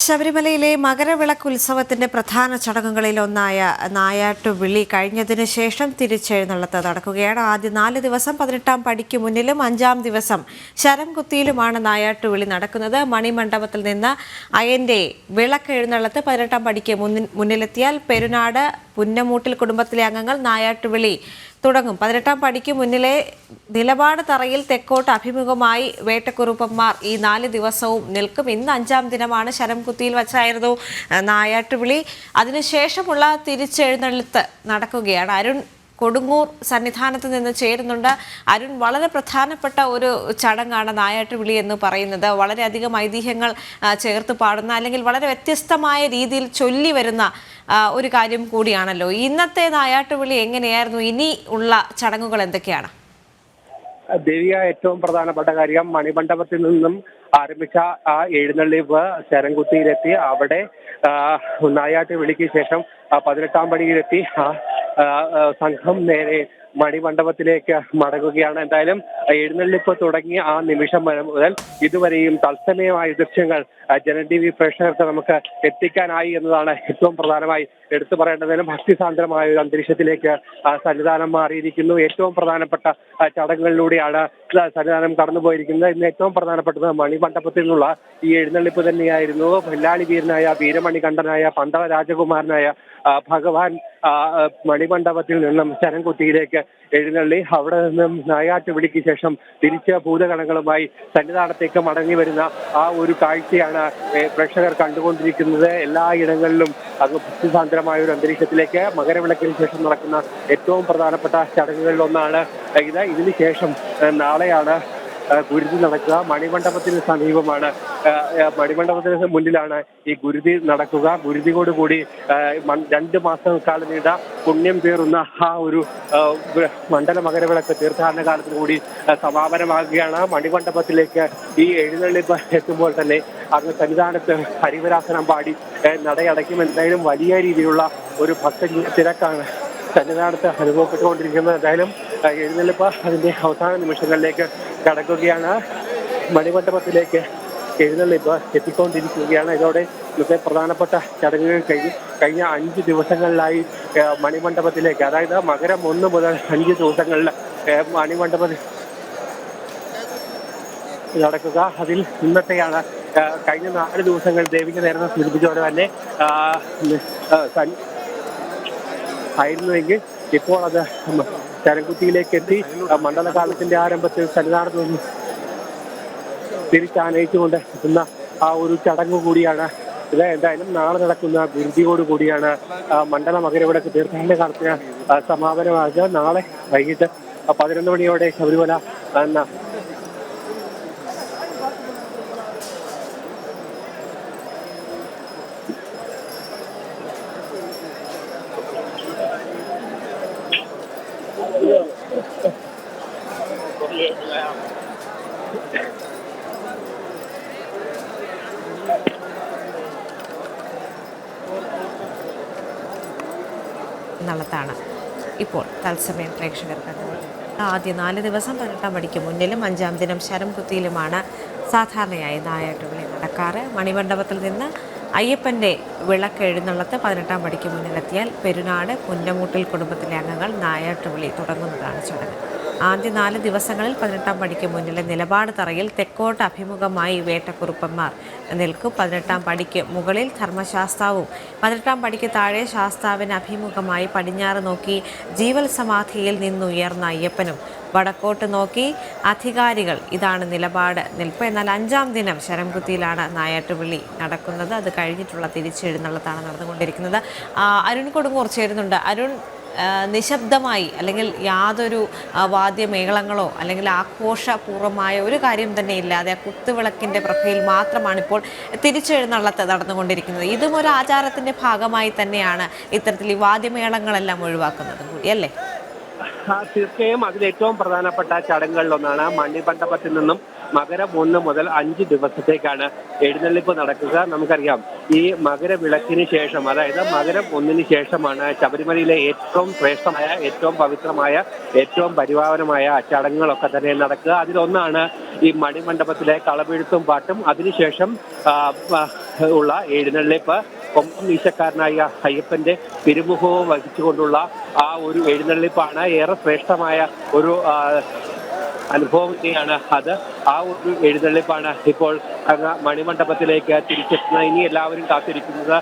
ശബരിമലയിലെ മകരവിളക്ക് ഉത്സവത്തിന്റെ പ്രധാന ചടങ്ങുകളിൽ ഒന്നായ നായാട്ടുവിളി കഴിഞ്ഞതിനു ശേഷം തിരിച്ചെഴുന്നള്ളത്ത് നടക്കുകയാണ്. ആദ്യ 4 ദിവസം 18-ാം പടിക്ക് മുന്നിലും 5-ാം ദിവസം ശരംകുത്തിയിലുമാണ് നായാട്ടുവിളി നടക്കുന്നത്. മണിമണ്ഡപത്തിൽ നിന്ന് അയ്യന്റെ വിളക്ക് എഴുന്നള്ളത്ത് 18-ാം പടിക്ക് മുന്നിലെത്തിയാൽ പെരുനാട് പുന്നമൂട്ടിൽ കുടുംബത്തിലെ അംഗങ്ങൾ നായാട്ടുവിളി തുടങ്ങും. 18-ാം പടിക്ക് മുന്നിലെ നിലപാട് തറയിൽ തെക്കോട്ട് അഭിമുഖമായി വേട്ടക്കുറുപ്പന്മാർ ഈ 4 ദിവസവും നിൽക്കും. ഇന്ന് 5-ാം ദിനമാണ്. ശരംകുത്തിയിൽ വച്ചായിരുന്നു നായാട്ടുവിളി. അതിനുശേഷമുള്ള തിരിച്ചെഴുന്നള്ളത്ത് നടക്കുകയാണ്. അരുൺ കൊടുങ്ങൂർ സന്നിധാനത്ത് നിന്ന് ചേരുന്നുണ്ട്. അരുൺ, വളരെ പ്രധാനപ്പെട്ട ഒരു ചടങ്ങാണ് നായാട്ടുവിളി എന്ന് പറയുന്നത്. വളരെയധികം ഐതിഹ്യങ്ങൾ ചേർത്ത് പാടുന്ന അല്ലെങ്കിൽ വളരെ വ്യത്യസ്തമായ രീതിയിൽ ചൊല്ലി വരുന്ന ഒരു കാര്യം കൂടിയാണല്ലോ. ഇന്നത്തെ നായാട്ടുവിളി എങ്ങനെയായിരുന്നു? ഇനി ഉള്ള ചടങ്ങുകൾ എന്തൊക്കെയാണ്? ദേവിക, ഏറ്റവും പ്രധാനപ്പെട്ട കാര്യം മണിമണ്ഡപത്തിൽ നിന്നും ആരംഭിച്ച ആ എഴുന്നള്ളിപ്പ് ശരംകുത്തിയിലെത്തി അവിടെ നായാട്ടുവിളിക്ക് ശേഷം 18-ാം പടിയിലെത്തി സംഘം നേരെ മണിമണ്ഡപത്തിലേക്ക് മടങ്ങുകയാണ്. എന്തായാലും എഴുന്നള്ളിപ്പ് തുടങ്ങിയ ആ നിമിഷം മുതൽ ഇതുവരെയും തത്സമയമായ ദൃശ്യങ്ങൾ ജനം TV പ്രേക്ഷകർക്ക് നമുക്ക് എത്തിക്കാനായി എന്നതാണ് ഏറ്റവും പ്രധാനമായി എടുത്തു പറയേണ്ടതിനും ഭക്തിസാന്ദ്രമായ ഒരു അന്തരീക്ഷത്തിലേക്ക് സന്നിധാനം മാറിയിരിക്കുന്നു. ഏറ്റവും പ്രധാനപ്പെട്ട ചടങ്ങുകളിലൂടെയാണ് സന്നിധാനം കടന്നുപോയിരിക്കുന്നത്. ഇന്ന് ഏറ്റവും പ്രധാനപ്പെട്ടത് മണിമണ്ഡപത്തിൽ നിന്നുള്ള ഈ എഴുന്നള്ളിപ്പ് തന്നെയായിരുന്നു. വെല്ലാളി വീരനായ വീരമണികണ്ഠനായ പന്തള രാജകുമാരനായ ഭഗവാൻ മണിമണ്ഡപത്തിൽ നിന്നും ശരംകുത്തിയിലേക്ക് എഴുന്നള്ളി അവിടെ നിന്നും നായാട്ടുവിളിക്ക് ശേഷം തിരിച്ച് ഭൂതഗണങ്ങളുമായി സന്നിധാനത്തേക്ക് മടങ്ങി വരുന്ന ആ ഒരു കാഴ്ചയാണ് പ്രേക്ഷകർ കണ്ടുകൊണ്ടിരിക്കുന്നത്. എല്ലായിടങ്ങളിലും അത് ഭക്തിസാന്ദ്രമായ ഒരു അന്തരീക്ഷത്തിലേക്ക് മകരവിളക്കിന് ശേഷം നടക്കുന്ന ഏറ്റവും പ്രധാനപ്പെട്ട ചടങ്ങുകളിൽ ഒന്നാണ് ഇത്. ഇതിന് ശേഷം നാളെയാണ് ഗുരുതി നടക്കുക. മണിമണ്ഡപത്തിന് സമീപമാണ്, മണിമണ്ഡപത്തിന് മുന്നിലാണ് ഈ ഗുരുതി നടക്കുക. ഗുരുതിയോടുകൂടി 2 മാസക്കാലം നീണ്ട പുണ്യം പേറുന്ന ആ ഒരു മണ്ഡല മകരവിളക്ക് തീർത്ഥാടന കാലത്തിന് കൂടി സമാപനമാകുകയാണ്. മണിമണ്ഡപത്തിലേക്ക് ഈ എഴുന്നള്ളിപ്പ് എത്തുമ്പോൾ തന്നെ അങ്ങ് സന്നിധാനത്ത് ഹരിവരാസനം പാടി നടയടയ്ക്കും. എന്തായാലും വലിയ രീതിയിലുള്ള ഒരു ഭക്തജന തിരക്കാണ് സന്നിധാനത്ത് അനുഭവപ്പെട്ടുകൊണ്ടിരിക്കുന്നത്. എന്തായാലും എഴുന്നള്ളിപ്പ് അതിന്റെ അവസാന നിമിഷങ്ങളിലേക്ക് കടക്കുകയാണ്. മണിമണ്ഡപത്തിലേക്ക് എഴുന്നള്ളിപ്പ് എത്തിക്കൊണ്ടിരിക്കുകയാണ്. ഇതോടെ ഇന്നത്തെ പ്രധാനപ്പെട്ട ചടങ്ങുകൾ കഴിഞ്ഞ 5 ദിവസങ്ങളിലായി മണിമണ്ഡപത്തിലേക്ക്, അതായത് മകരം 1 മുതൽ 5 ദിവസങ്ങളിൽ മണിമണ്ഡപത്തിൽ നടക്കുക. അതിൽ ഇന്നത്തെയാണ്. കഴിഞ്ഞ 4 ദിവസങ്ങൾ ദേവിക്ക് നേരത്തെ സൂചിപ്പിച്ചതുപോലെ തന്നെ ആയിരുന്നുവെങ്കിൽ ഇപ്പോൾ അത് ശരംകുത്തിയിലേക്ക് എത്തി മണ്ഡലകാലത്തിന്റെ ആരംഭത്തിൽ സന്നിധാനത്ത് നിന്ന് തിരിച്ചാനയിച്ചുകൊണ്ട് എത്തുന്ന ആ ഒരു ചടങ്ങ് കൂടിയാണ് ഇത്. എന്തായാലും നാളെ നടക്കുന്ന ഗുരുതിയോടുകൂടിയാണ് മണ്ഡല മകരവിളക്ക് തീർത്ഥാടന കാലത്തിന് സമാപനമാകുക. നാളെ വൈകിട്ട് 11 മണിയോടെ ശബരിമല എന്നുള്ളതാണ് ഇപ്പോൾ തത്സമയം പ്രേക്ഷകർ കണ്ടത്. ആദ്യ 4 ദിവസം 18-ാം പടിക്ക് മുന്നിലും 5-ാം ദിനം ശരംകുത്തിയിലുമാണ് സാധാരണയായി നായാട്ടുവിളി നടക്കാറ്. മണിമണ്ഡപത്തിൽ നിന്ന് അയ്യപ്പൻ്റെ വിളക്ക് എഴുന്നള്ളത്ത് 18-ാം പടിക്ക് മുന്നിലെത്തിയാൽ പെരുനാട് പുന്നമൂട്ടിൽ കുടുംബത്തിലെ അംഗങ്ങൾ നായാട്ടുവിളി തുടങ്ങുന്നതാണ് ചടങ്ങ്. ആദ്യ 4 ദിവസങ്ങളിൽ 18-ാം പടിക്ക് മുന്നിലെ നിലപാട് തറയിൽ തെക്കോട്ട് അഭിമുഖമായി വേട്ടക്കുറുപ്പന്മാർ നിൽക്കും. 18-ാം പടിക്ക് മുകളിൽ ധർമ്മശാസ്താവും 18-ാം പടിക്ക് താഴെ ശാസ്താവിന് അഭിമുഖമായി പടിഞ്ഞാറ് നോക്കി ജീവൽ സമാധിയിൽ നിന്നുയർന്ന അയ്യപ്പനും വടക്കോട്ട് നോക്കി അധികാരികൾ. ഇതാണ് നിലപാട് നിൽപ്പ്. എന്നാൽ 5-ാം ദിനം ശരംകുത്തിയിലാണ് നായാട്ടുവിളി നടക്കുന്നത്. അത് കഴിഞ്ഞിട്ടുള്ള തിരിച്ചെഴുന്നള്ളത്താണ് നടന്നുകൊണ്ടിരിക്കുന്നത്. അരുൺ കൊടുങ്ങൂർ ചേരുന്നുണ്ട്. അരുൺ, നിശബ്ദമായി അല്ലെങ്കിൽ യാതൊരു വാദ്യമേളങ്ങളോ അല്ലെങ്കിൽ ആഘോഷപൂർവമായ ഒരു കാര്യം തന്നെ ഇല്ലാതെ ആ കുത്തുവിളക്കിൻ്റെ പ്രഭയിൽ മാത്രമാണ് ഇപ്പോൾ തിരിച്ചെഴുന്നള്ളത്ത് നടന്നുകൊണ്ടിരിക്കുന്നത്. ഇതും ഒരു ആചാരത്തിൻ്റെ ഭാഗമായി തന്നെയാണ് ഇത്തരത്തിൽ ഈ വാദ്യമേളങ്ങളെല്ലാം ഒഴിവാക്കുന്നത് കൂടി, അല്ലേ? തീർച്ചയായും അതിലേറ്റവും പ്രധാനപ്പെട്ട ചടങ്ങുകളിലൊന്നാണ് മണിമണ്ഡപത്തിൽ നിന്നും മകരം 1 മുതൽ 5 ദിവസത്തേക്കാണ് എഴുന്നള്ളിപ്പ് നടക്കുക. നമുക്കറിയാം, ഈ മകരവിളക്കിന് ശേഷം, അതായത് മകരം 1-ന് ശേഷമാണ് ശബരിമലയിലെ ഏറ്റവും ശ്രേഷ്ഠമായ, ഏറ്റവും പവിത്രമായ, ഏറ്റവും പരിപാവനമായ ചടങ്ങുകളൊക്കെ തന്നെ നടക്കുക. അതിലൊന്നാണ് ഈ മണിമണ്ഡപത്തിലെ കളമെഴുത്തും പാട്ടും. അതിനുശേഷം ഉള്ള എഴുന്നള്ളിപ്പ് കൊമ്പം വീശക്കാരനായ അയ്യപ്പന്റെ തിരുമുഖവും വഹിച്ചുകൊണ്ടുള്ള ആ ഒരു എഴുന്നള്ളിപ്പാണ് ഏറെ ശ്രേഷ്ഠമായ ഒരു അനുഭവം തന്നെയാണ് അത്. ആ ഒരു എഴുന്നള്ളിപ്പാണ് ഇപ്പോൾ അങ്ങ് മണിമണ്ഡപത്തിലേക്ക് തിരിച്ചെത്തുന്നത്. ഇനി എല്ലാവരും കാത്തിരിക്കുന്നത്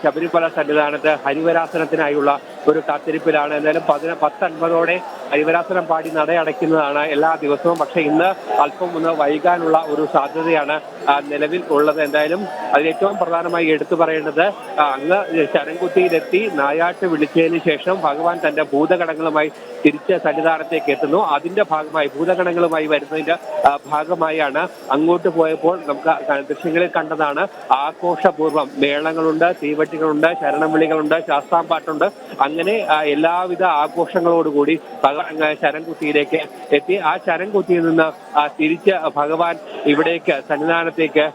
ശബരിമല സന്നിധാനത്ത് ഹരിവരാസനത്തിനായുള്ള ഒരു കാത്തിരിപ്പിലാണ്. എന്തായാലും 10:50 ഹരിവരാസനം പാടി നടയടയ്ക്കുന്നതാണ് എല്ലാ ദിവസവും. പക്ഷേ ഇന്ന് അല്പം ഒന്ന് വൈകാനുള്ള ഒരു സാധ്യതയാണ് നിലവിൽ ഉള്ളത്. എന്തായാലും അതിലേറ്റവും പ്രധാനമായി എടുത്തു പറയേണ്ടത് അങ്ങ് ശരംകുത്തിയിലെത്തി നായാട്ട് വിളിച്ചതിന് ശേഷം ഭഗവാൻ തന്റെ ഭൂതഗണങ്ങളുമായി തിരിച്ച് സന്നിധാനത്തേക്ക് എത്തുന്നു. അതിന്റെ ഭാഗമായി ഭൂതഗണങ്ങളുമായി വരുന്നതിന്റെ ഭാഗമായാണ് അങ്ങോട്ട് പോയപ്പോൾ നമുക്ക് ദൃശ്യങ്ങളിൽ കണ്ടതാണ് ആഘോഷപൂർവ്വം മേളങ്ങളുണ്ട്, തീവട്ടികളുണ്ട്, ശരണം വിളികളുണ്ട്, ശാസ്താംപാട്ടുണ്ട്. അങ്ങനെ എല്ലാവിധ ആഘോഷങ്ങളോടുകൂടി ശരംകുത്തിയിലേക്ക് എത്തി. ആ ശരംകുത്തിയിൽ നിന്ന് തിരിച്ച് ഭഗവാൻ ഇവിടേക്ക് സന്നിധാനത്തേക്ക്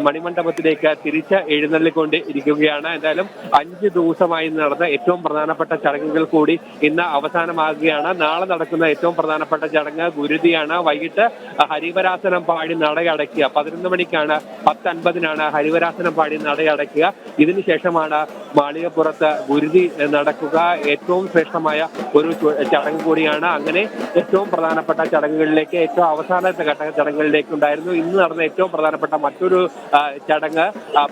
മണിമണ്ഡപത്തിലേക്ക് തിരിച്ച് എഴുന്നള്ളിക്കൊണ്ട് ഇരിക്കുകയാണ്. എന്തായാലും 5 ദിവസമായി നടന്ന ഏറ്റവും പ്രധാനപ്പെട്ട ചടങ്ങുകൾ കൂടി ഇന്ന് അവസാനമാകുകയാണ്. നാളെ നടക്കുന്ന ഏറ്റവും പ്രധാനപ്പെട്ട ചടങ്ങ് ഗുരുതിയാണ്. വൈകിട്ട് ഹരിവരാസനം പാടി നടയടയ്ക്കുക. 11 മണിക്കാണ് 10:50 ഹരിവരാസനം പാടി നടയടയ്ക്കുക. ഇതിനുശേഷമാണ് മാളികപ്പുറത്ത് ഗുരുതി നടക്കുക. ഏറ്റവും ശ്രേഷ്ഠമായ ഒരു ചടങ്ങ് കൂടിയാണ്. അങ്ങനെ ഏറ്റവും പ്രധാനപ്പെട്ട ചടങ്ങുകളിലേക്ക്, ഏറ്റവും അവസാനത്തെ ഘട്ട ചടങ്ങുകളിലേക്ക് ഉണ്ടായിരുന്നു. ഇന്ന് നടന്ന ഏറ്റവും പ്രധാനപ്പെട്ട മറ്റൊരു ചടങ്ങ്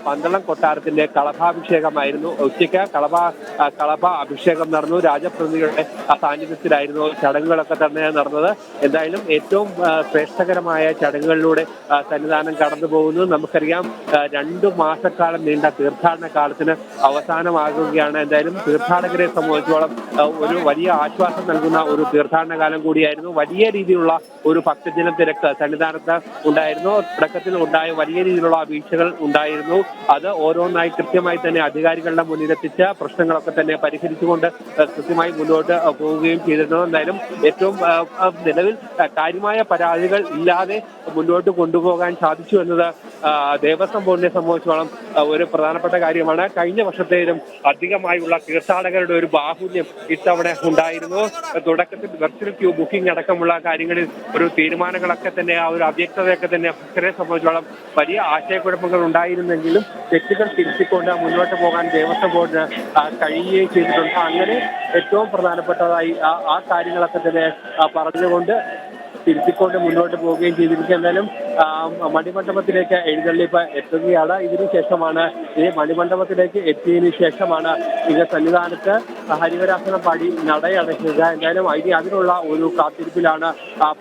പന്തളം കൊട്ടാരത്തിന്റെ കളഭാഭിഷേകമായിരുന്നു. ഉച്ചയ്ക്ക് കളഭ അഭിഷേകം നടന്നു. രാജപ്രതിനിധികളുടെ സാന്നിധ്യത്തിലായിരുന്നു ചടങ്ങുകളൊക്കെ തന്നെ നടന്നത്. എന്തായാലും ഏറ്റവും ശ്രേഷ്ഠകരമായ ചടങ്ങുകളിലൂടെ സന്നിധാനം കടന്നു പോകുന്നു. നമുക്കറിയാം 2 മാസക്കാലം നീണ്ട തീർത്ഥാടന കാലത്തിന് അവസാനമാകുകയാണ്. എന്തായാലും തീർത്ഥാടകരെ സംബന്ധിച്ചോളം ഒരു വലിയ ആശ്വാസം നൽകുന്ന ഒരു തീർത്ഥാടന കാലം കൂടിയായിരുന്നു. വലിയ രീതിയിലുള്ള ഒരു ഭക്തജന തിരക്ക് സന്നിധാനത്ത് ഉണ്ടായിരുന്നു. തുടക്കത്തിൽ ഉണ്ടായ വലിയ രീതിയിലുള്ള വീഴ്ചകൾ ഉണ്ടായിരുന്നു. അത് ഓരോന്നായി കൃത്യമായി തന്നെ അധികാരികളുടെ മുന്നിലെത്തിച്ച് പ്രശ്നങ്ങളൊക്കെ തന്നെ പരിഹരിച്ചുകൊണ്ട് കൃത്യമായി മുന്നോട്ട് പോവുകയും ചെയ്തിരുന്നു. എന്തായാലും ഏറ്റവും നിലവിൽ കാര്യമായ പരാതികൾ ഇല്ലാതെ മുന്നോട്ട് കൊണ്ടുപോകാൻ സാധിച്ചു എന്നത് ദേവസ്വം ബോർഡിനെ സംബന്ധിച്ചോളം ഒരു പ്രധാനപ്പെട്ട കാര്യമാണ്. കഴിഞ്ഞ വർഷത്തേലും അധികമായുള്ള തീർത്ഥാടകരുടെ ഒരു ബാഹുല്യം ഇത്തവണ ഉണ്ടായിരുന്നു. തുടക്കത്തിൽ വെർച്വൽ ക്യൂ ബുക്കിംഗ് അടക്കമുള്ള കാര്യങ്ങളിൽ ഒരു തീരുമാനങ്ങളൊക്കെ തന്നെ ആ ഒരു അവ്യക്തതയൊക്കെ തന്നെ ഭക്തരെ സംബന്ധിച്ചോളം വലിയ ആശയക്കുഴപ്പങ്ങൾ ഉണ്ടായിരുന്നെങ്കിലും തെറ്റുകൾ തിരുത്തിക്കൊണ്ട് മുന്നോട്ട് പോകാൻ ദേവസ്വം ബോർഡിന് കഴിയുകയും ചെയ്തിട്ടുണ്ട്. അങ്ങനെ ഏറ്റവും പ്രധാനപ്പെട്ടതായി ആ കാര്യങ്ങളൊക്കെ തന്നെ പറഞ്ഞുകൊണ്ട് തിരുത്തിക്കൊണ്ട് മുന്നോട്ട് പോവുകയും ചെയ്തിരിക്കുക. എന്നാലും മണിമണ്ഡപത്തിലേക്ക് എഴുന്നള്ളിപ്പ് എത്തുകയാണ്. ഇതിനുശേഷമാണ് ഈ മണിമണ്ഡപത്തിലേക്ക് എത്തിയതിനു ശേഷമാണ് ഇത് സന്നിധാനത്ത് ഹരിവരാസനം പാടി നടയടയ്ക്കുക. എന്തായാലും അതിനുള്ള ഒരു കാത്തിരിപ്പിലാണ്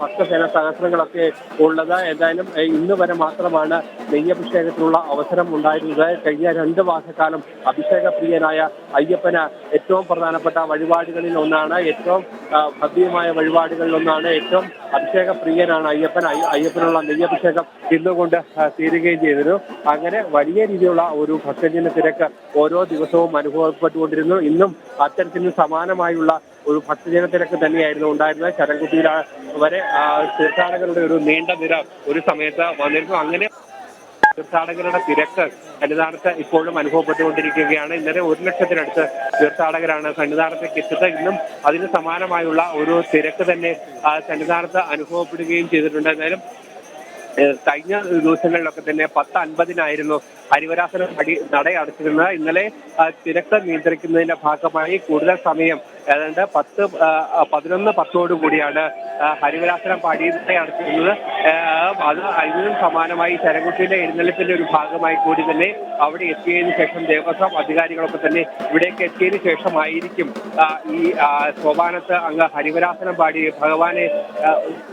ഭക്തജന സഹസ്രങ്ങളൊക്കെ ഉള്ളത്. എന്തായാലും ഇന്ന് വരെ മാത്രമാണ് നെയ്യഭിഷേകത്തിനുള്ള അവസരം ഉണ്ടായിരുന്നത്. കഴിഞ്ഞ 2 മാസക്കാലം അഭിഷേകപ്രിയനായ അയ്യപ്പന് ഏറ്റവും പ്രധാനപ്പെട്ട വഴിപാടുകളിൽ ഒന്നാണ്, ഏറ്റവും ഭവ്യമായ വഴിപാടുകളിൽ ഒന്നാണ്, ഏറ്റവും അഭിഷേകപ്രിയനാണ് അയ്യപ്പനുള്ള നെയ്യഭിഷേകം ഇന്നുകൊണ്ട് തീരുകയും ചെയ്തിരുന്നു. അങ്ങനെ വലിയ രീതിയിലുള്ള ഒരു ഭക്തജന തിരക്ക് ഓരോ ദിവസവും അനുഭവപ്പെട്ടുകൊണ്ടിരുന്നു. ഇന്നും അത്തരത്തിന് സമാനമായുള്ള ഒരു ഭക്തജന തിരക്ക് തന്നെയായിരുന്നു ഉണ്ടായിരുന്നത്. ശരംകുത്തിയിൽ വരെ തീർത്ഥാടകരുടെ ഒരു നീണ്ട നിര ഒരു സമയത്ത് വന്നിരുന്നു. അങ്ങനെ തീർത്ഥാടകരുടെ തിരക്ക് സന്നിധാനത്ത് ഇപ്പോഴും അനുഭവപ്പെട്ടുകൊണ്ടിരിക്കുകയാണ്. ഇന്നലെ 1 ലക്ഷത്തിനടുത്ത് തീർത്ഥാടകരാണ് സന്നിധാനത്തേക്ക് എത്തിയത്. ഇന്നും അതിന് സമാനമായുള്ള ഒരു തിരക്ക് തന്നെ സന്നിധാനത്ത് അനുഭവപ്പെടുകയും ചെയ്തിട്ടുണ്ട്. എന്നാലും കഴിഞ്ഞ ദിവസങ്ങളിലൊക്കെ തന്നെ 10:50 ഹരിവരാസനം നടയടച്ചിരുന്നത്. ഇന്നലെ തിരക്ക് നിയന്ത്രിക്കുന്നതിന്റെ ഭാഗമായി കൂടുതൽ സമയം ഏതാണ്ട് 11:10 കൂടിയാണ് ഹരിവരാസനം പാടി നടത്തിയിരുന്നത്. അത് ഇതിനും സമാനമായി ശരംകുത്തിയിലെ എഴുന്നള്ളിപ്പിന്റെ ഒരു ഭാഗമായി കൂടി തന്നെ അവിടെ എത്തിയതിനു ശേഷം ദേവസ്വം അധികാരികളൊക്കെ തന്നെ ഇവിടേക്ക് എത്തിയതിനു ശേഷമായിരിക്കും ഈ സോപാനത്ത് അങ്ങ് ഹരിവരാസനം പാടി ഭഗവാനെ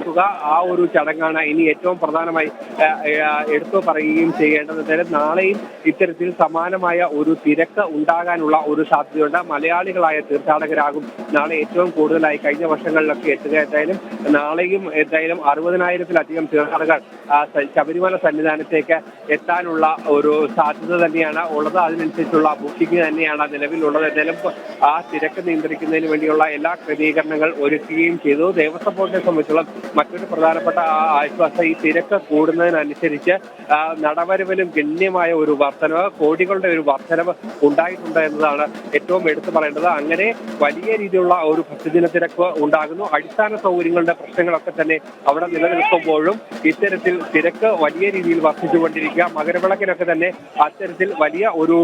തുക ആ ഒരു ചടങ്ങാണ് ഇനി ഏറ്റവും പ്രധാനമായി എടുത്തു പറയുകയും ചെയ്യേണ്ടത്. നാളെയും ഇത്തരത്തിൽ സമാനമായ ഒരു തിരക്ക് ഉണ്ടാകാനുള്ള ഒരു സാധ്യതയുണ്ട്. മലയാളികളായ തീർത്ഥാടകരാകും നാളെ ഏറ്റവും കൂടുതലായി കഴിഞ്ഞ വർഷങ്ങളിലൊക്കെ എത്തുക. നാളെയും 60,000-ലധികം തീർത്ഥാടകർ ശബരിമല സന്നിധാനത്തേക്ക് എത്താനുള്ള ഒരു സാധ്യത തന്നെയാണ് ഉള്ളത്. അതിനനുസരിച്ചുള്ള ബുക്കിംഗ് തന്നെയാണ് നിലവിലുള്ളത്. എന്തായാലും ആ തിരക്ക് നിയന്ത്രിക്കുന്നതിന് വേണ്ടിയുള്ള എല്ലാ ക്രമീകരണങ്ങൾ ഒരുക്കുകയും ചെയ്തു. ദേവസ്വം ബോർഡിനെ സംബന്ധിച്ചുള്ള മറ്റൊരു പ്രധാനപ്പെട്ട ആശ്വാസം ഈ തിരക്ക് കൂടുന്നതിനനുസരിച്ച് നടവരവിലും ഗണ്യമായ ഒരു വർധനവ്, കോടികളുടെ ഒരു വർധനവ് ഉണ്ടായിട്ടുണ്ട് എന്നതാണ് ഏറ്റവും എടുത്തു പറയേണ്ടത്. അങ്ങനെ വലിയ വലിയ രീതിയിലുള്ള ഒരു ഭക്തജന തിരക്ക് ഉണ്ടാകുന്നു. അടിസ്ഥാന സൗകര്യങ്ങളുടെ പ്രശ്നങ്ങളൊക്കെ തന്നെ അവിടെ നിലനിൽക്കുമ്പോഴും ഇത്തരത്തിൽ തിരക്ക് വലിയ രീതിയിൽ വർദ്ധിച്ചുകൊണ്ടിരിക്കുക. മകരവിളക്കിനൊക്കെ തന്നെ അത്തരത്തിൽ വലിയ ഒരു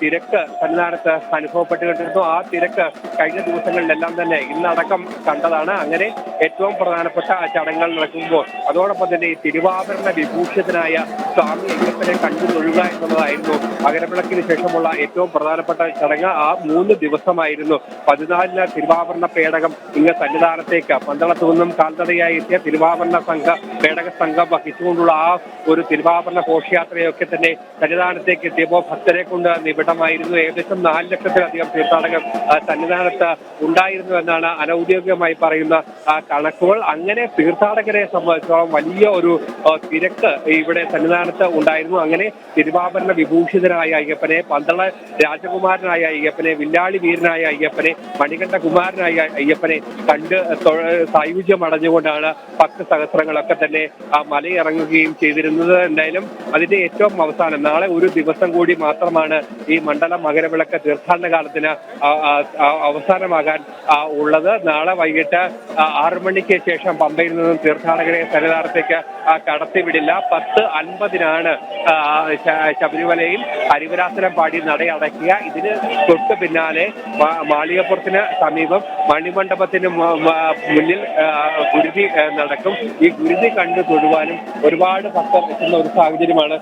തിരക്ക് സന്നിധാനത്ത് അനുഭവപ്പെട്ടുകൊണ്ടിരുന്നു. ആ തിരക്ക് കഴിഞ്ഞ ദിവസങ്ങളിലെല്ലാം തന്നെ ഇന്നടക്കം കണ്ടതാണ്. അങ്ങനെ ഏറ്റവും പ്രധാനപ്പെട്ട ചടങ്ങുകൾ നടക്കുമ്പോൾ അതോടൊപ്പം തന്നെ ഈ തിരുവാഭരണ വിഭൂഷിതനായ സ്വാമി അയ്യപ്പനെ കണ്ടു തൊഴുക എന്നുള്ളതായിരുന്നു മകരവിളക്കിന് ശേഷമുള്ള ഏറ്റവും പ്രധാനപ്പെട്ട ചടങ്ങ്. ആ 3 ദിവസമായിരുന്നു. 14-ന് തിരുവാഭരണ പേടകം ഇങ്ങ് സന്നിധാനത്തേക്ക് പന്തളത്തു നിന്നും കാൽനടയായി എത്തിയ തിരുവാഭരണ പേടക സംഘം വഹിച്ചുകൊണ്ടുള്ള ആ ഒരു തിരുവാഭരണ ഘോഷയാത്രയൊക്കെ തന്നെ സന്നിധാനത്തേക്ക് എത്തിയപ്പോൾ ഭക്തരെ കൊണ്ട് നിബിഡമായിരുന്നു. ഏകദേശം 4 ലക്ഷത്തിലധികം തീർത്ഥാടകർ സന്നിധാനത്ത് ഉണ്ടായിരുന്നു എന്നാണ് അനൌദ്യോഗികമായി പറയുന്ന കണക്കുകൾ. അങ്ങനെ തീർത്ഥാടകരെ സംബന്ധിച്ചോളം വലിയ ഒരു തിരക്ക് ഇവിടെ സന്നിധാനത്ത് ഉണ്ടായിരുന്നു. അങ്ങനെ തിരുവാഭരണ വിഭൂഷിതനായ അയ്യപ്പനെ, പന്തള രാജകുമാരനായ അയ്യപ്പനെ, വില്ലാളി വീരനായ അയ്യപ്പനെ, മണികണ്ഠ കുമാരനായ അയ്യപ്പനെ കണ്ട് സായുജ്യം അടഞ്ഞുകൊണ്ടാണ് ഭക്തസഹസ്രങ്ങളൊക്കെ തന്നെ മലയിറങ്ങുകയും ചെയ്തിരുന്നത്. എന്തായാലും അതിന്റെ ഏറ്റവും അവസാനം നാളെ ഒരു ദിവസം കൂടി മാത്രമാണ് ഈ മണ്ഡല മകരവിളക്ക് തീർത്ഥാടന കാലത്തിന് അവസാനമാകാൻ ഉള്ളത്. നാളെ വൈകിട്ട് 6 മണിക്ക് ശേഷം പമ്പയിൽ നിന്നും തീർത്ഥാടകരെ സന്നിധാനത്തേക്ക് കടത്തിവിടില്ല. 10:50-നാണ് ശബരിമലയിൽ ഹരിവരാസനം പാടി നടയടയ്ക്കുക. ഇതിന് തൊട്ട് പിന്നാലെ മാളികപ്പുറത്തിന് സമീപം മണിമണ്ഡപത്തിന് മുന്നിൽ ഗുരുതി നടക്കും. ഈ ഗുരുതി കണ്ടു തൊഴുവാനും ഒരുപാട് ഭക്തർ എത്തുന്ന ഒരു സാഹചര്യമാണ്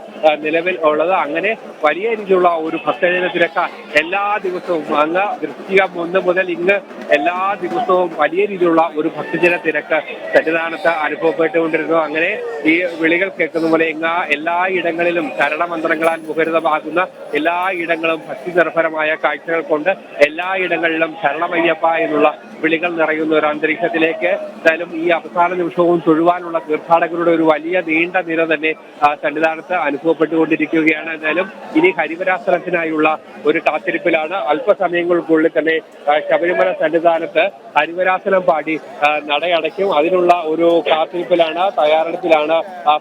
നിലവിൽ ഉള്ളത്. അങ്ങനെ വലിയ രീതിയിലുള്ള ഒരു ഭക്തജന തിരക്ക് എല്ലാ ദിവസവും അങ്ങ് വൃശ്ചികം 1 മുതൽ ഇങ്ങ് എല്ലാ ദിവസവും വലിയ രീതിയിലുള്ള ഒരു ഭക്തജന തിരക്ക് സന്നിധാനത്ത് അനുഭവപ്പെട്ടുകൊണ്ടിരുന്നു. അങ്ങനെ ഈ വിളികൾ കേൾക്കുന്ന പോലെ ഇങ്ങ് എല്ലായിടങ്ങളിലും ശരണമന്ത്രങ്ങളാൽ മുഖരിതമാകുന്ന എല്ലായിടങ്ങളും ഭക്തി നിർഭരമായ കാഴ്ചകൾ കൊണ്ട് എല്ലായിടങ്ങളിലും ശരണമയ്യപ്പ എന്നുള്ള വിളികൾ നിറയുന്ന ഒരു അന്തരീക്ഷത്തിലേക്ക് എന്തായാലും ഈ അവസാന നിമിഷവും തൊഴുവാനുള്ള തീർത്ഥാടകരുടെ ഒരു വലിയ നീണ്ട നിര തന്നെ സന്നിധാനത്ത് അനുഭവപ്പെട്ടുകൊണ്ടിരിക്കുകയാണ്. എന്തായാലും ഇനി ഹരിവരാസനത്തിനായുള്ള ഒരു കാത്തിരിപ്പിലാണ്. അല്പസമയങ്ങൾക്കുള്ളിൽ തന്നെ ശബരിമല സന്നിധാനത്ത് ഹരിവരാസനം പാടി നടയടയ്ക്കും. അതിനുള്ള ഒരു കാത്തിരിപ്പിലാണ്, തയ്യാറെടുപ്പിലാണ്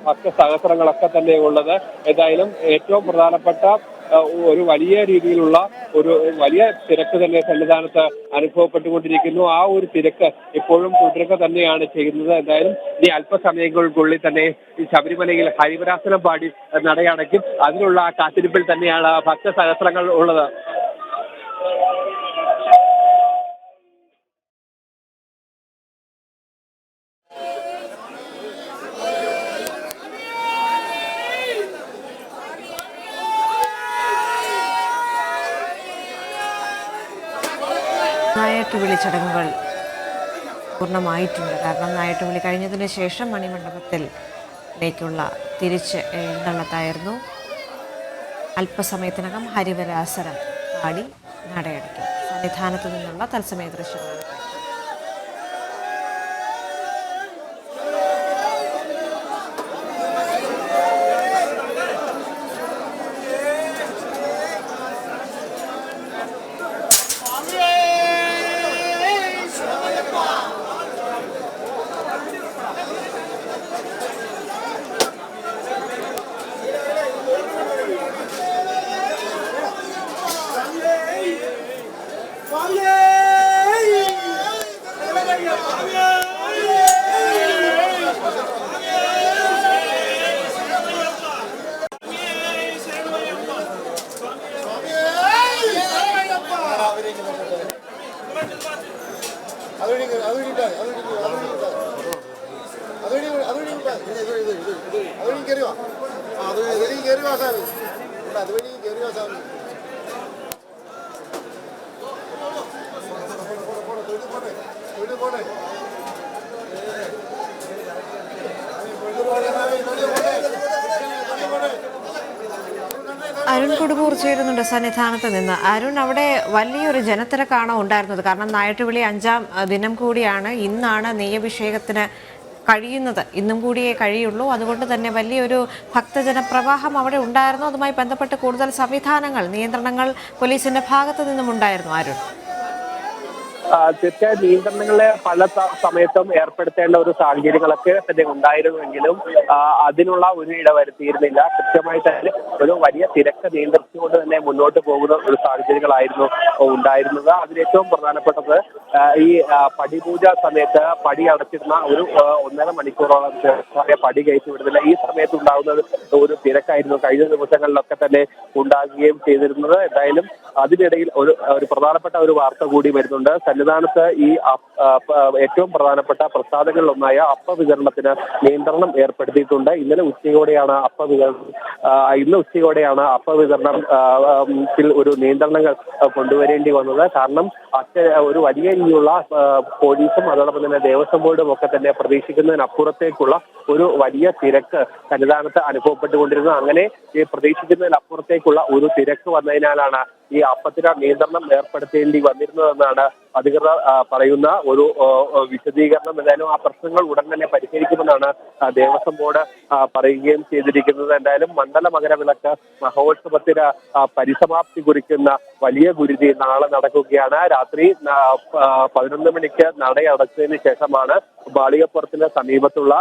ഭക്തസഹസ്രങ്ങളൊക്കെ തന്നെ ഉള്ളത്. എന്തായാലും ഏറ്റവും പ്രധാനപ്പെട്ട ഒരു വലിയ രീതിയിലുള്ള ഒരു വലിയ തിരക്ക് തന്നെ സന്നിധാനത്ത് അനുഭവപ്പെട്ടുകൊണ്ടിരിക്കുന്നു. ആ ഒരു തിരക്ക് ഇപ്പോഴും തുടരുക തന്നെയാണ് ചെയ്യുന്നത്. എന്തായാലും ഈ അല്പസമയങ്ങൾക്കുള്ളിൽ തന്നെ ഈ ശബരിമലയിൽ ഹരിവരാസനം പാടി നടയടയ്ക്കും. അതിനുള്ള കാത്തിരിപ്പിൽ തന്നെയാണ് ഭക്തസഹസ്രങ്ങൾ ഉള്ളത്. നായാട്ടുവിളി ചടങ്ങുകൾ പൂർണ്ണമായിട്ടുണ്ട്. കാരണം നായാട്ടുവിളി കഴിഞ്ഞതിന് ശേഷം മണിമണ്ഡപത്തിലേക്കുള്ള തിരിച്ച് എഴുന്നള്ളത്തായിരുന്നു. അല്പസമയത്തിനകം ഹരിവരാസനം പാടി നടയടയ്ക്കും. സന്നിധാനത്തു നിന്നുള്ള തത്സമയ ദൃശ്യങ്ങളാണ്. അരുൺ കൊടുകൂർ ചേരുന്നുണ്ട് സന്നിധാനത്ത് നിന്ന്. അരുൺ, അവിടെ വലിയൊരു ജനത്തിരക്കാണോ ഉണ്ടായിരുന്നത്? കാരണം നായാട്ടുവിളി 5-ാം ദിനം കൂടിയാണ്. ഇന്നാണ് നെയ്യഭിഷേകത്തിന് കഴിയുന്നത്, ഇന്നും കൂടിയേ കഴിയുള്ളൂ. അതുകൊണ്ട് തന്നെ വലിയൊരു ഭക്തജന പ്രവാഹം അവിടെ ഉണ്ടായിരുന്നു. അതുമായി ബന്ധപ്പെട്ട് കൂടുതൽ സംവിധാനങ്ങൾ, നിയന്ത്രണങ്ങൾ പോലീസിന്റെ ഭാഗത്തു നിന്നും ഉണ്ടായിരുന്നു അരുൺ? തീർച്ചയായും നിയന്ത്രണങ്ങളെ പല സമയത്തും ഏർപ്പെടുത്തേണ്ട ഒരു സാഹചര്യങ്ങളൊക്കെ തന്നെ ഉണ്ടായിരുന്നുവെങ്കിലും അതിനുള്ള ഒരു ഇടവരുത്തിയിരുന്നില്ല. കൃത്യമായി തന്നെ ഒരു വലിയ തിരക്ക് നിയന്ത്രിച്ചുകൊണ്ട് തന്നെ മുന്നോട്ട് പോകുന്ന ഒരു സാഹചര്യങ്ങളായിരുന്നു ഉണ്ടായിരുന്നത്. അതിലേറ്റവും പ്രധാനപ്പെട്ടത് ഈ പടിപൂജ സമയത്ത് പടി അടച്ചിരുന്ന ഒരു 1.5 മണിക്കൂറോളം പടി കയറ്റി വിടുന്നില്ല. ഈ സമയത്ത് ഉണ്ടാകുന്നത് ഒരു തിരക്കായിരുന്നു കഴിഞ്ഞ ദിവസങ്ങളിലൊക്കെ തന്നെ ഉണ്ടാകുകയും ചെയ്തിരുന്നത്. എന്തായാലും അതിനിടയിൽ ഒരു പ്രധാനപ്പെട്ട ഒരു വാർത്ത കൂടി വരുന്നുണ്ട്. സന്നിധാനത്ത് ഈ ഏറ്റവും പ്രധാനപ്പെട്ട പ്രസാദങ്ങളിലൊന്നായ അപ്പ വിതരണത്തിന് നിയന്ത്രണം ഏർപ്പെടുത്തിയിട്ടുണ്ട്. ഇന്ന് ഉച്ചയോടെയാണ് അപ്പ വിതരണത്തിൽ ഒരു നിയന്ത്രണങ്ങൾ കൊണ്ടുവരേണ്ടി വന്നത്. കാരണം ഒരു വലിയ രീതിയിലുള്ള പോലീസും അതോടൊപ്പം തന്നെ ദേവസ്വം ബോർഡും ഒക്കെ തന്നെ പ്രതീക്ഷിക്കുന്നതിനപ്പുറത്തേക്കുള്ള ഒരു വലിയ തിരക്ക് സന്നിധാനത്ത് അനുഭവപ്പെട്ടുകൊണ്ടിരുന്നു. അങ്ങനെ ഈ പ്രതീക്ഷിക്കുന്നതിനപ്പുറത്തേക്കുള്ള ഒരു തിരക്ക് വന്നതിനാലാണ് ഈ അപ്പത്തിന് നിയന്ത്രണം ഏർപ്പെടുത്തേണ്ടി വന്നിരുന്നതെന്നാണ് അധികൃതർ പറയുന്ന ഒരു വിശദീകരണം. എന്തായാലും ആ പ്രശ്നങ്ങൾ ഉടൻ തന്നെ പരിഹരിക്കുമെന്നാണ് ദേവസ്വം ബോർഡ് പറയുകയും ചെയ്തിരിക്കുന്നത്. എന്തായാലും മണ്ഡല മകരവിളക്ക് മഹോത്സവത്തിന് പരിസമാപ്തി കുറിക്കുന്ന വലിയ ഗുരുതി നാളെ നടക്കുകയാണ്. രാത്രി 11 മണിക്ക് നടയടച്ചതിന് ശേഷമാണ് ബാളികപ്പുറത്തിന് സമീപത്തുള്ള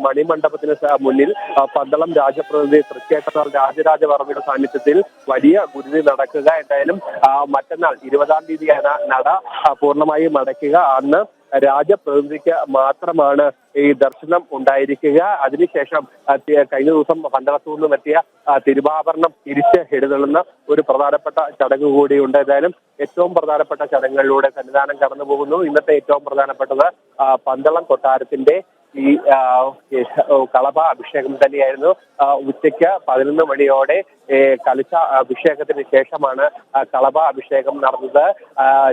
മണിമണ്ഡപത്തിന് മുന്നിൽ പന്തളം രാജപ്രതിനിധി തൃക്കേട്ടനാർ രാജരാജവർമ്മയുടെ സാന്നിധ്യത്തിൽ വലിയ ഗുരുതി നടക്കുക. എന്തായാലും മറ്റന്നാൾ 20-ാം തീയതിയാണ് നട പൂർണ്ണമായും അടയ്ക്കുക. അന്ന് രാജപ്രതിനിധിക്ക് മാത്രമാണ് ഈ ദർശനം ഉണ്ടായിരിക്കുക. അതിനുശേഷം കഴിഞ്ഞ ദിവസം പന്തളത്തു നിന്നും എത്തിയ തിരുവാഭരണം തിരിച്ച് എഴുന്നള്ളുന്ന ഒരു പ്രധാനപ്പെട്ട ചടങ്ങ് കൂടിയുണ്ട്. ഏതായാലും ഏറ്റവും പ്രധാനപ്പെട്ട ചടങ്ങുകളിലൂടെ സന്നിധാനം കടന്നു പോകുന്നു. ഇന്നത്തെ ഏറ്റവും പ്രധാനപ്പെട്ടത് പന്തളം കൊട്ടാരത്തിന്റെ ഈ കളഭ അഭിഷേകം തന്നെയായിരുന്നു. ഉച്ചയ്ക്ക് 11 മണിയോടെ കലശ അഭിഷേകത്തിന് ശേഷമാണ് കളഭ അഭിഷേകം നടന്നത്.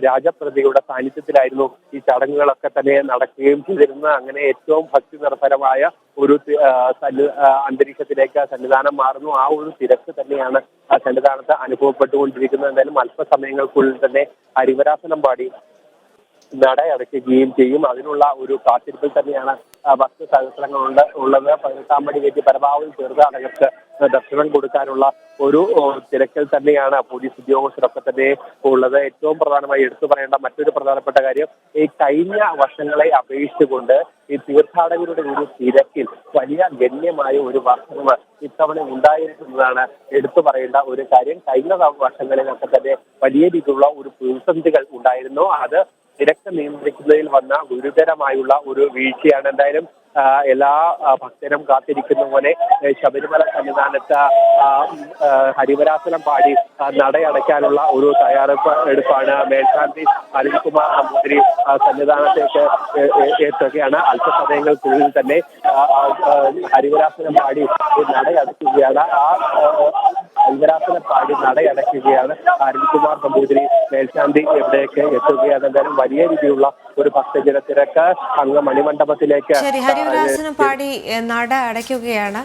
രാജപ്രതിയുടെ സാന്നിധ്യത്തിലായിരുന്നു ഈ ചടങ്ങുകളൊക്കെ തന്നെ നടക്കുകയും ചെയ്തിരുന്നത്. അങ്ങനെ ഏറ്റവും ഭക്തി നിർഭരമായ ഒരു അന്തരീക്ഷത്തിലേക്ക് സന്നിധാനം മാറുന്നു. ആ ഒരു തിരക്ക് തന്നെയാണ് സന്നിധാനത്ത് അനുഭവപ്പെട്ടുകൊണ്ടിരിക്കുന്നത്. എന്തായാലും അല്പസമയങ്ങൾക്കുള്ളിൽ തന്നെ ഹരിവരാസനം പാടി നട അടയ്ക്കുകയും ചെയ്യും. അതിനുള്ള ഒരു കാത്തിരിപ്പിൽ തന്നെയാണ് ഭക്ത സഹസ്രങ്ങൾ ഉള്ളത്. 18-ാം പടി കയറ്റി പരമാവധി തീർത്ഥാടകർക്ക് ദർശനം കൊടുക്കാനുള്ള ഒരു തിരക്കിൽ തന്നെയാണ് പോലീസ് ഉദ്യോഗസ്ഥരൊക്കെ തന്നെ ഉള്ളത്. ഏറ്റവും പ്രധാനമായി എടുത്തു പറയേണ്ട മറ്റൊരു പ്രധാനപ്പെട്ട കാര്യം, ഈ കഴിഞ്ഞ വർഷങ്ങളെ അപേക്ഷിച്ചുകൊണ്ട് ഈ തീർത്ഥാടകരുടെ ഒരു തിരക്കിൽ വലിയ ഗണ്യമായ ഒരു വർധനവ് ഇത്തവണ ഉണ്ടായിരിക്കുന്നതാണ് എടുത്തു പറയേണ്ട ഒരു കാര്യം. കഴിഞ്ഞ വർഷങ്ങളിലൊക്കെ തന്നെ വലിയ രീതിയിലുള്ള ഒരു പ്രതിസന്ധികൾ ഉണ്ടായിരുന്നു. അത് തിരക്ക് നിയന്ത്രിക്കുന്നതിൽ വന്ന ഗുരുതരമായുള്ള ഒരു വീഴ്ചയാണ്. എന്തായാലും എല്ലാ ഭക്തരും കാത്തിരിക്കുന്ന പോലെ ശബരിമല സന്നിധാനത്ത് ഹരിവരാസനം പാടി നടയടയ്ക്കാനുള്ള ഒരു തയ്യാറെടുപ്പാണ്. മേൽശാന്തി അനിൽകുമാർ നമ്പൂതിരി സന്നിധാനത്തേക്ക് എത്തുകയാണ്. അല്പസമയങ്ങൾക്കുള്ളിൽ തന്നെ ഹരിവരാസനം പാടി നടയടയ്ക്കുകയാണ്. ഹരിവരാസനം പാടി നടയടയ്ക്കുകയാണ്. അനിൽകുമാർ നമ്പൂതിരി മേൽശാന്തി എവിടേക്ക് എത്തുകയാണ്. എന്തായാലും വലിയ രീതിയിലുള്ള ഒരു ഭക്തജന തിരക്ക് അങ്ങ് മണിമണ്ഡപത്തിലേക്ക് ഹരിവരാസനം പാടി നട അടയ്ക്കുകയാണ്.